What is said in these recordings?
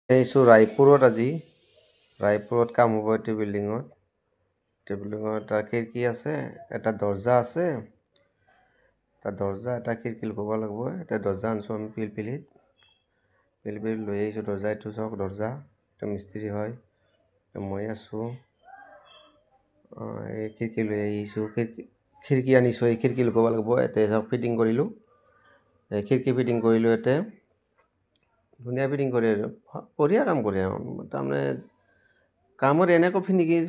এইছো ৰায়পুৰত আজি ৰায়পুৰত কাম হ'ব এইটো বিল্ডিঙত এটা খিৰিকী আছে এটা দৰ্জা আছে এটা দৰ্জা এটা খিৰিকী লগাব লাগিব এটা দৰ্জা আনছো আমি পিলপিলিত লৈ আহিছোঁ দৰ্জা এইটো চাওক দৰ্জা এটা মিস্ত্ৰী হয় মই আছোঁ এই খিৰিকী লৈ আহিছোঁ খিৰিকী আনিছোঁ এই খিৰিকী লগাব লাগিব ইয়াতে চাওক ফিটিং কৰিলোঁ এই খিৰিকী ফিটিং কৰিলোঁ ইয়াতে ধুনীয়া ফিটিং কৰে আৰু বঢ়িয়া কাম কৰে তাৰমানে কামৰ এনেকুৱা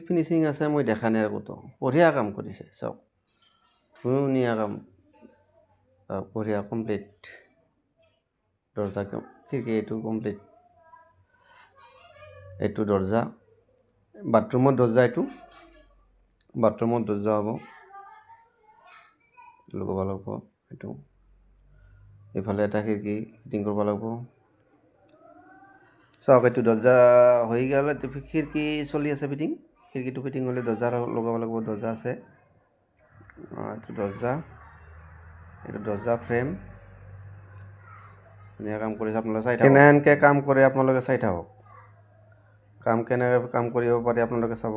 ফিনিচিং আছে মই দেখা নাই আৰু ক'তো বঢ়িয়া কাম কৰিছে চাওক ধুনীয়া কাম বঢ়িয়া কমপ্লিট দৰ্জা খিৰিকী এইটো কমপ্লিট এইটো দৰ্জা বাথৰুমৰ দৰ্জা এইটো বাথৰুমৰ দৰ্জা হ'ব লগাব লাগিব এইটো এইফালে এটা খিৰিকী ফিটিং কৰিব লাগিব চাওক এইটো দৰ্জা হৈ গ'লে খিৰিকী চলি আছে খিৰিকীটো ফিটিং হ'লে দৰ্জা লগাব লাগিব দৰ্জা আছে এইটো দৰ্জা ফ্ৰেম ধুনীয়া কাম কৰিছে আপোনালোকে চাই থাকক কেনেকৈ কাম কৰে আপোনালোকে চাই থাকক কাম কেনেকৈ কাম কৰিব পাৰে আপোনালোকে চাব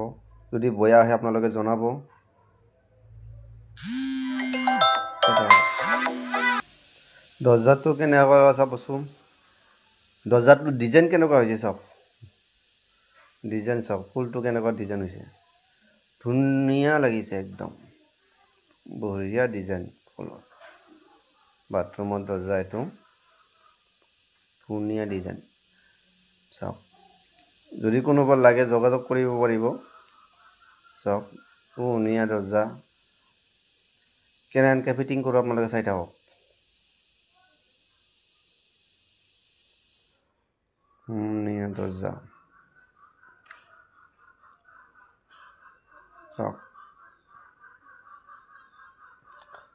যদি বেয়া আহে আপোনালোকে জনাব দৰ্জাটো কেনেকুৱা চাবচোন দৰ্জাটো ডিজাইন কেনেকুৱা হৈছে চাওক ডিজাইন চাওক ফুলটো কেনেকুৱা ডিজাইন হৈছে ধুনীয়া লাগিছে একদম বঢ়িয়া ডিজাইন ফুলৰ বাথৰুমৰ দৰ্জা এইটো ধুনীয়া ডিজাইন চাওক যদি কোনোবা লাগে যোগাযোগ কৰিব পাৰিব চাওক ধুনীয়া দৰ্জা কেনেকৈ ফিটিং কৰোঁ আপোনালোকে চাই থাকক ধুনীয়া দৰ্জা চাওক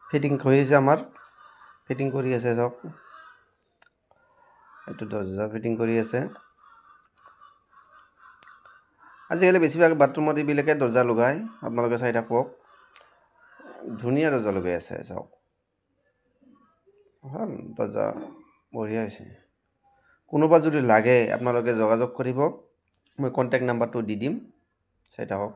ফিটিং হৈ আছে আমাৰ ফিটিং কৰি আছে চাওক এইটো দৰ্জা ফিটিং কৰি আছে আজিকালি বেছিভাগ বাথৰুমত এইবিলাকে দৰ্জা লগায় আপোনালোকে চাই থাকক ধুনীয়া দৰ্জা লগাই আছে চাওক ভাল দৰ্জা বঢ়িয়া হৈছে কোনোবা যদি লাগে আপোনালোকে যোগাযোগ কৰিব মই কণ্টেক্ট নাম্বাৰটো দি দিম চাই থাকক